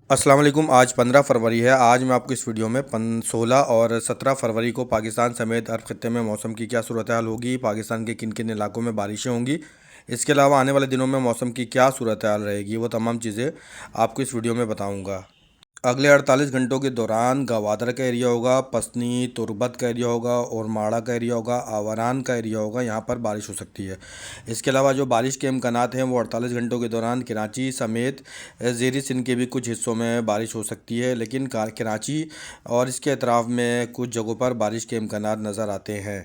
السلام علیکم۔ آج 15 فروری ہے۔ آج میں آپ کو اس ویڈیو میں 16 اور 17 فروری کو پاکستان سمیت عرب خطے میں موسم کی کیا صورتحال ہوگی، پاکستان کے کن کن علاقوں میں بارشیں ہوں گی، اس کے علاوہ آنے والے دنوں میں موسم کی کیا صورتحال رہے گی، وہ تمام چیزیں آپ کو اس ویڈیو میں بتاؤں گا۔ اگلے 48 گھنٹوں کے دوران گوادر کا ایریا ہوگا، پسنی تربت کا ایریا ہوگا اور ماڑا کا ایریا ہوگا، آوران کا ایریا ہوگا، یہاں پر بارش ہو سکتی ہے۔ اس کے علاوہ جو بارش کے امکانات ہیں وہ 48 گھنٹوں کے دوران کراچی سمیت زیر سندھ کے بھی کچھ حصوں میں بارش ہو سکتی ہے، لیکن کراچی اور اس کے اطراف میں کچھ جگہوں پر بارش کے امکانات نظر آتے ہیں۔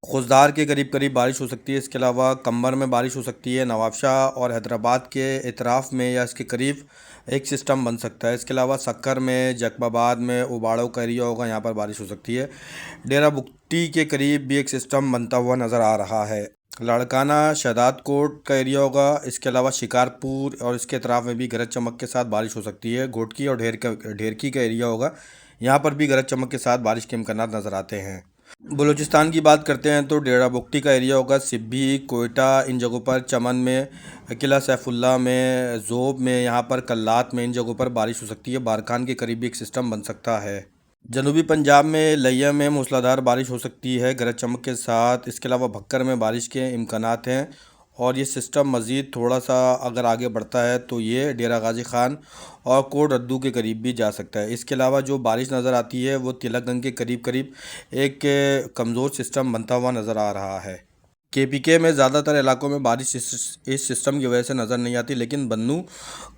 خضدار کے قریب بارش ہو سکتی ہے۔ اس کے علاوہ کمبر میں بارش ہو سکتی ہے۔ نواب شاہ اور حیدرآباد کے اطراف میں یا اس کے قریب ایک سسٹم بن سکتا ہے۔ اس کے علاوہ سکر میں، جیکب آباد میں اوباڑوں کا ایریا ہوگا، یہاں پر بارش ہو سکتی ہے۔ ڈیرہ بگٹی کے قریب بھی ایک سسٹم بنتا ہوا نظر آ رہا ہے۔ لاڑکانہ شہداد کوٹ کا ایریا ہوگا۔ اس کے علاوہ شکارپور اور اس کے اطراف میں بھی گرج چمک کے ساتھ بارش ہو سکتی ہے۔ گھوٹکی اور ڈھیرکی کا ایریا ہوگا، یہاں پر بھی گرج چمک کے ساتھ بارش کے امکانات نظر آتے ہیں۔ بلوچستان کی بات کرتے ہیں تو ڈیرہ بگٹی کا ایریا ہوگا، سبھی، کوئٹہ، ان جگہوں پر، چمن میں، قلعہ سیف اللہ میں، ذوب میں، یہاں پر کلات میں، ان جگہوں پر بارش ہو سکتی ہے۔ بارکھان کے قریب بھی ایک سسٹم بن سکتا ہے۔ جنوبی پنجاب میں لیا میں موسلادھار بارش ہو سکتی ہے گرج چمک کے ساتھ۔ اس کے علاوہ بھکر میں بارش کے امکانات ہیں، اور یہ سسٹم مزید تھوڑا سا اگر آگے بڑھتا ہے تو یہ ڈیرہ غازی خان اور کوٹ ردو کے قریب بھی جا سکتا ہے۔ اس کے علاوہ جو بارش نظر آتی ہے وہ تلک گنگ کے قریب ایک کمزور سسٹم بنتا ہوا نظر آ رہا ہے۔ کے میں زیادہ تر علاقوں میں بارش اس سسٹم کی وجہ سے نظر نہیں آتی، لیکن بنو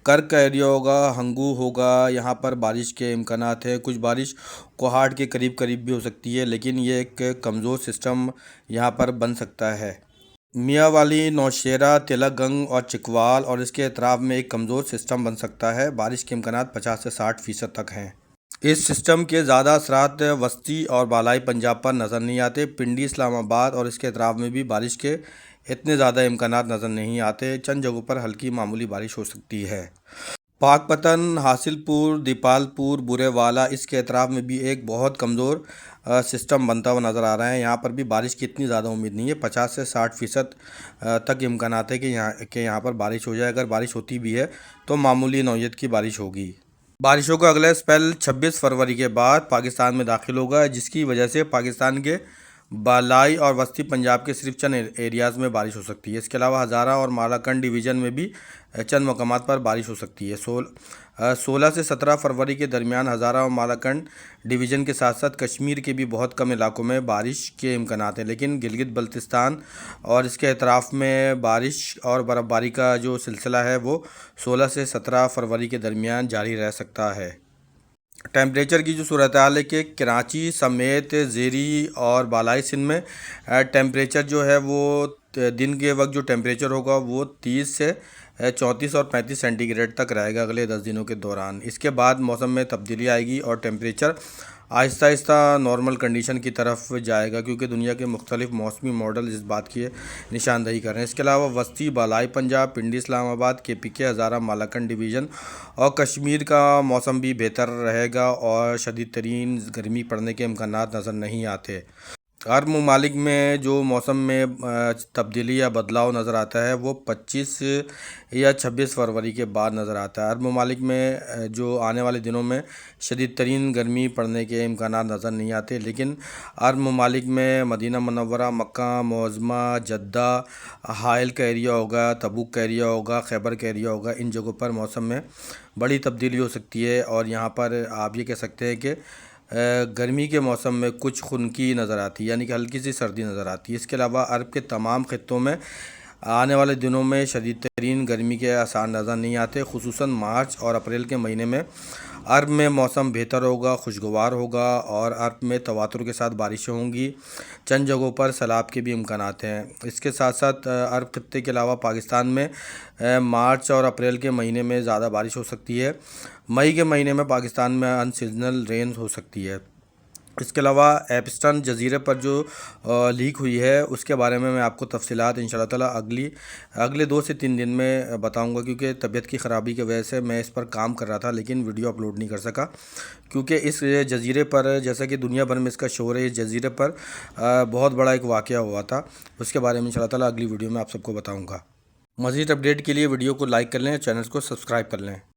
کرک کا ایریا ہوگا، ہنگو ہوگا، یہاں پر بارش کے امکانات ہیں۔ کچھ بارش کوہاٹ کے قریب بھی ہو سکتی ہے، لیکن یہ ایک کمزور سسٹم یہاں پر بن سکتا ہے۔ میاں والی، نوشیرہ، تلک گنگ اور چکوال اور اس کے اطراف میں ایک کمزور سسٹم بن سکتا ہے۔ بارش کے امکانات 50 سے 60% تک ہیں۔ اس سسٹم کے زیادہ اثرات وسطی اور بالائی پنجاب پر نظر نہیں آتے۔ پنڈی، اسلام آباد اور اس کے اطراف میں بھی بارش کے اتنے زیادہ امکانات نظر نہیں آتے۔ چند جگہوں پر ہلکی معمولی بارش ہو سکتی ہے۔ پاک پتن، حاصل پور، دیپال پور، برے والا، اس کے اطراف میں بھی ایک بہت کمزور سسٹم بنتا ہوا نظر آ رہا ہے۔ یہاں پر بھی بارش کی اتنی زیادہ امید نہیں ہے۔ 50 سے 60% تک امکانات ہے کہ یہاں پر بارش ہو جائے۔ اگر بارش ہوتی بھی ہے تو معمولی نوعیت کی بارش ہوگی۔ بارشوں کا اگلا اسپیل 26 فروری کے بعد پاکستان میں داخل ہوگا، جس کی وجہ سے پاکستان کے بالائی اور وسطی پنجاب کے صرف چند ایریاز میں بارش ہو سکتی ہے۔ اس کے علاوہ ہزارہ اور مالاکنڈ ڈویژن میں بھی چند مقامات پر بارش ہو سکتی ہے۔ 16 سے 17 فروری کے درمیان ہزارہ اور مالاکنڈ ڈویژن کے ساتھ ساتھ کشمیر کے بھی بہت کم علاقوں میں بارش کے امکانات ہیں، لیکن گلگت بلتستان اور اس کے اطراف میں بارش اور برف باری کا جو سلسلہ ہے وہ 16 سے 17 فروری کے درمیان جاری رہ سکتا ہے۔ ٹیمپریچر کی جو صورتحال ہے کہ کراچی سمیت زیری اور بالائی سندھ میں ٹیمپریچر جو ہے وہ دن کے وقت جو ٹیمپریچر ہوگا وہ 30 سے 34 اور 35 سینٹی گریڈ تک رہے گا اگلے 10 دنوں کے دوران۔ اس کے بعد موسم میں تبدیلی آئے گی اور ٹیمپریچر آہستہ آہستہ نارمل کنڈیشن کی طرف جائے گا، کیونکہ دنیا کے مختلف موسمی ماڈل اس بات کی نشاندہی کر رہے ہیں۔ اس کے علاوہ وسطی بالائی پنجاب، پنڈی، اسلام آباد، کے ہزارہ، مالاکنڈ ڈویژن اور کشمیر کا موسم بھی بہتر رہے گا اور شدید ترین گرمی پڑنے کے امکانات نظر نہیں آتے۔ عرب ممالک میں جو موسم میں تبدیلی یا بدلاؤ نظر آتا ہے وہ 25 یا 26 فروری کے بعد نظر آتا ہے۔ عرب ممالک میں جو آنے والے دنوں میں شدید ترین گرمی پڑنے کے امکانات نظر نہیں آتے، لیکن عرب ممالک میں مدینہ منورہ، مکہ معظمہ، جدہ، حائل کا ایریا ہوگا، تبوک کا ایریا ہوگا، خیبر کا ایریا ہوگا، ان جگہوں پر موسم میں بڑی تبدیلی ہو سکتی ہے، اور یہاں پر آپ یہ کہہ سکتے ہیں کہ گرمی کے موسم میں کچھ خنکی نظر آتی ہے، یعنی کہ ہلکی سی سردی نظر آتی ہے۔ اس کے علاوہ عرب کے تمام خطوں میں آنے والے دنوں میں شدید ترین گرمی کے آثار نظر نہیں آتے، خصوصاً مارچ اور اپریل کے مہینے میں عرب میں موسم بہتر ہوگا، خوشگوار ہوگا، اور عرب میں تواتر کے ساتھ بارشیں ہوں گی۔ چند جگہوں پر سیلاب کے بھی امکانات ہیں۔ اس کے ساتھ ساتھ عرب خطے کے علاوہ پاکستان میں مارچ اور اپریل کے مہینے میں زیادہ بارش ہو سکتی ہے۔ مئی کے مہینے میں پاکستان میں ان سیزنل رینز ہو سکتی ہے۔ اس کے علاوہ ایپسٹن جزیرے پر جو لیک ہوئی ہے اس کے بارے میں آپ کو تفصیلات انشاءاللہ تعالی اگلے 2 سے 3 دن میں بتاؤں گا، کیونکہ طبیعت کی خرابی کی وجہ سے میں اس پر کام کر رہا تھا لیکن ویڈیو اپلوڈ نہیں کر سکا، کیونکہ اس جزیرے پر جیسا کہ دنیا بھر میں اس کا شور ہے، اس جزیرے پر بہت بڑا ایک واقعہ ہوا تھا، اس کے بارے میں انشاءاللہ تعالی اگلی ویڈیو میں آپ سب کو بتاؤں گا۔ مزید اپڈیٹ کے لیے ویڈیو کو لائک کر لیں، چینل کو سبسکرائب کر لیں۔